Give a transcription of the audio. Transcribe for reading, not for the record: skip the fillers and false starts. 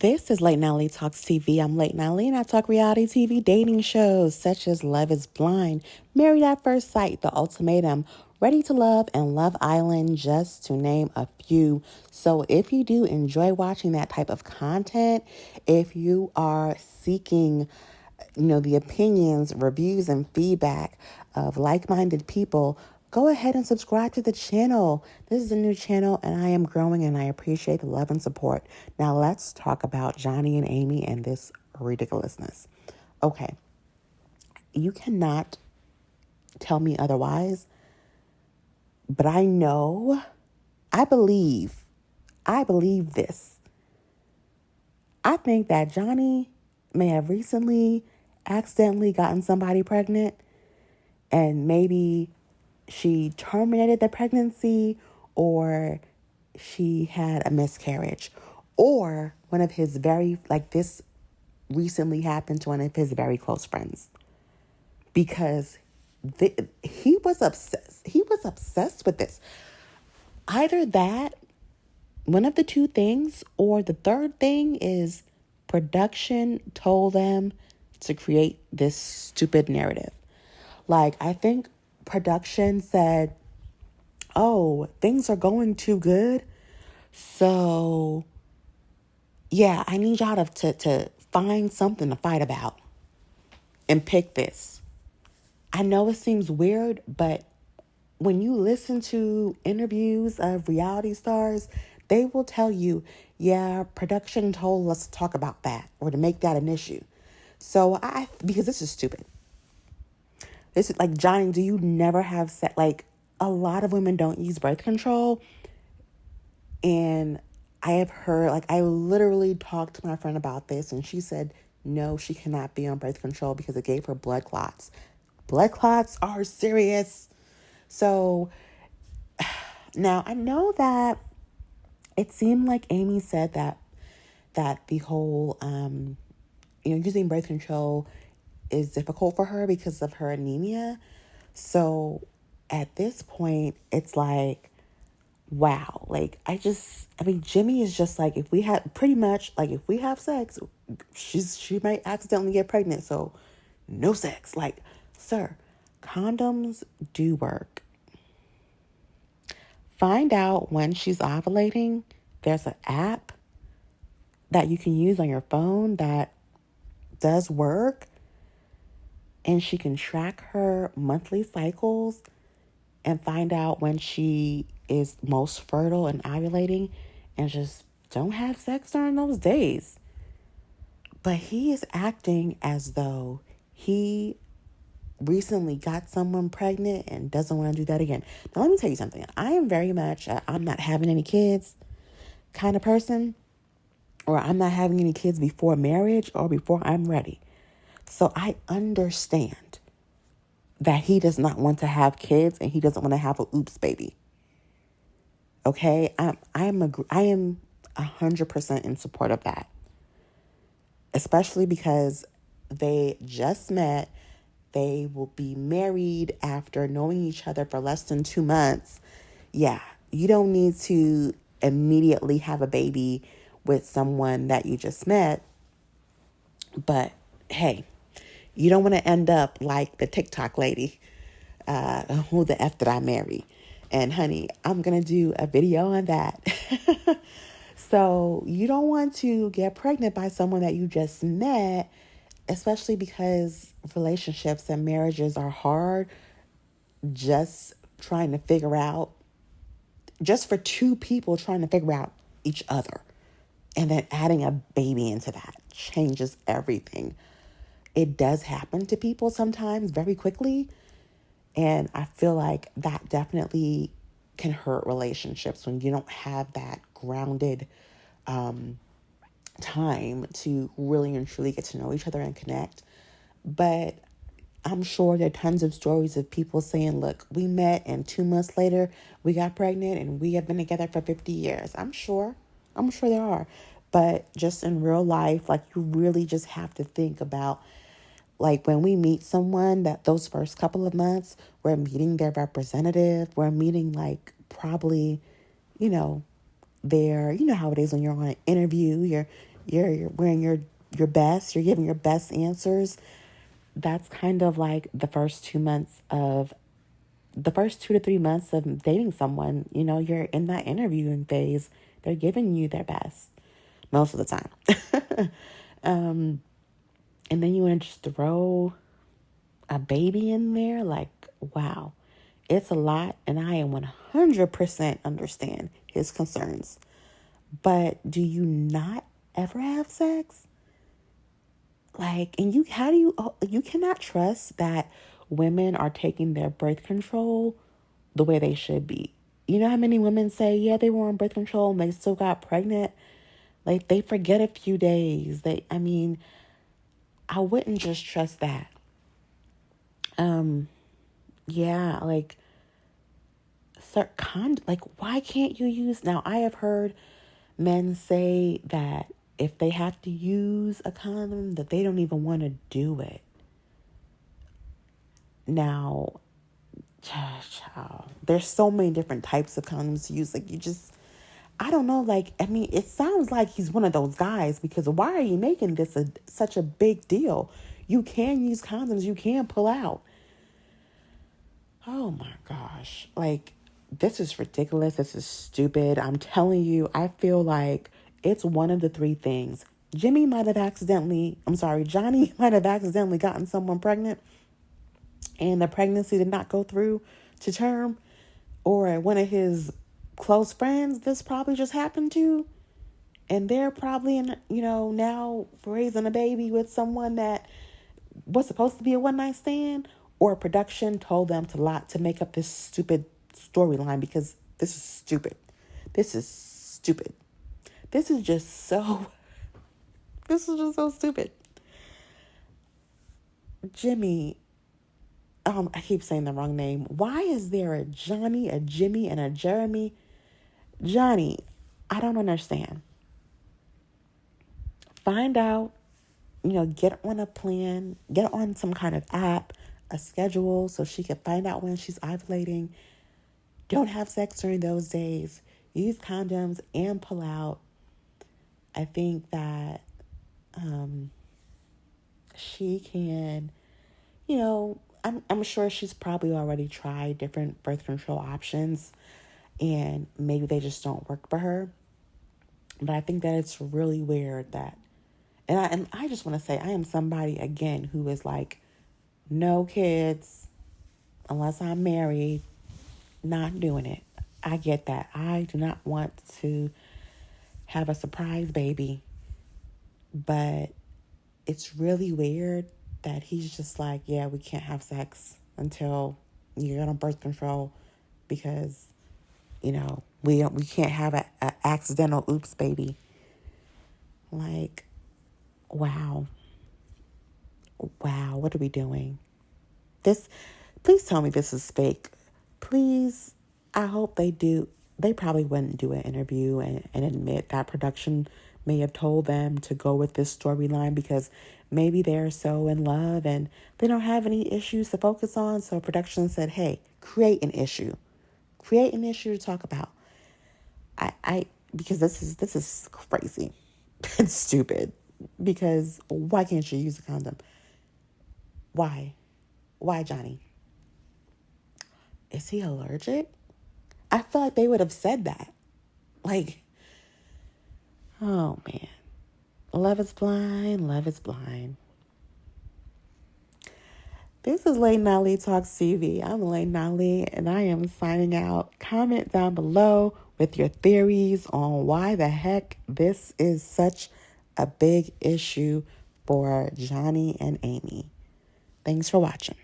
This is Late Night Lee Talks TV. I'm Late Night Lee and I talk reality TV dating shows such as Love is Blind, Married at First Sight, The Ultimatum, Ready to Love, and Love Island, just to name a few. So if you do enjoy watching that type of content, if you are seeking the opinions, reviews, and feedback of like-minded people, go ahead and subscribe to the channel. This is a new channel and I am growing and I appreciate the love and support. Now let's talk about Johnny and Amy and this ridiculousness. Okay, you cannot tell me otherwise, but I believe this. I think that Johnny may have recently accidentally gotten somebody pregnant and maybe she terminated the pregnancy or she had a miscarriage or one of his this recently happened to one of his very close friends because he was obsessed. He was obsessed with this. Either that, one of the two things, or the third thing is production told them to create this stupid narrative. I think production said, oh, things are going too good. So, yeah, I need y'all to find something to fight about and pick this. I know it seems weird, but when you listen to interviews of reality stars, they will tell you, yeah, production told us to talk about that or to make that an issue. So because this is stupid. This is like, Johnny, do you never have a lot of women don't use birth control. And I have heard, I literally talked to my friend about this and she said, no, she cannot be on birth control because it gave her blood clots. Blood clots are serious. So now I know that it seemed like Amy said that the whole, using birth control is difficult for her because of her anemia. So at this point, it's like, wow. Jimmy is just like, if we have sex, she might accidentally get pregnant. So no sex. Sir, condoms do work. Find out when she's ovulating. There's an app that you can use on your phone that does work. And she can track her monthly cycles and find out when she is most fertile and ovulating, and just don't have sex during those days. But he is acting as though he recently got someone pregnant and doesn't want to do that again. Now, let me tell you something. I am very much I'm not having any kids kind of person, or I'm not having any kids before marriage or before I'm ready. So I understand that he does not want to have kids and he doesn't want to have a oops baby. Okay, I am 100% in support of that, especially because they just met. They will be married after knowing each other for less than 2 months. Yeah, you don't need to immediately have a baby with someone that you just met. But hey, you don't want to end up like the TikTok lady. Who the F did I marry? And honey, I'm going to do a video on that. So you don't want to get pregnant by someone that you just met, especially because relationships and marriages are hard. Just trying to figure out, just for two people trying to figure out each other. And then adding a baby into that changes everything. It does happen to people sometimes very quickly. And I feel like that definitely can hurt relationships when you don't have that grounded time to really and truly get to know each other and connect. But I'm sure there are tons of stories of people saying, look, we met and 2 months later we got pregnant and we have been together for 50 years. I'm sure there are. But just in real life, you really just have to think about, when we meet someone, that those first couple of months, we're meeting their representative. We're meeting probably, their, how it is when you're on an interview, you're wearing your best, you're giving your best answers. That's kind of like the first 2 to 3 months of dating someone. You know, you're in that interviewing phase. They're giving you their best most of the time. And then you want to just throw a baby in there? Like, wow. It's a lot, and I 100% understand his concerns. But do you not ever have sex? Like, and you cannot trust that women are taking their birth control the way they should be. You know how many women say, yeah, they were on birth control and they still got pregnant? Like, they forget a few days. I wouldn't just trust that. Yeah, like, why can't you use, now I have heard men say that if they have to use a condom, that they don't even want to do it. Now, there's so many different types of condoms to use. Like, I don't know. Like, I mean, it sounds like he's one of those guys, because why are you making this such a big deal? You can use condoms. You can pull out. Oh my gosh. Like, this is ridiculous. This is stupid. I'm telling you, I feel like it's one of the three things. Johnny might have accidentally gotten someone pregnant, and the pregnancy did not go through to term, or one of his close friends this probably just happened to, and they're probably now raising a baby with someone that was supposed to be a one-night stand, or production told them to make up this stupid storyline, because this is stupid. This is stupid. This is just so stupid. Jimmy, I keep saying the wrong name. Why is there a Johnny, a Jimmy, and a Jeremy? Johnny, I don't understand. Find out, get on a plan, get on some kind of app, a schedule, so she can find out when she's ovulating. Don't have sex during those days. Use condoms and pull out. I think that she can, I'm sure she's probably already tried different birth control options, and maybe they just don't work for her. But I think that it's really weird that, and I just want to say, I am somebody, again, who is like, no kids unless I'm married, not doing it. I get that. I do not want to have a surprise baby, but it's really weird that he's just like, yeah, we can't have sex until you're on birth control, because we can't have a accidental oops baby. Like, wow, what are we doing? Please tell me this is fake. Please, I hope they do. They probably wouldn't do an interview and admit that production may have told them to go with this storyline, because maybe they're so in love and they don't have any issues to focus on. So production said, hey, create an issue to talk about. Because this is crazy. It's stupid. Because why can't you use a condom? Why, Johnny? Is he allergic? I feel like they would have said that. Like, oh man. Love is blind. Love is blind. This is Late Nolly Talks TV. I'm Late Nolly, and I am signing out. Comment down below with your theories on why the heck this is such a big issue for Johnny and Amy. Thanks for watching.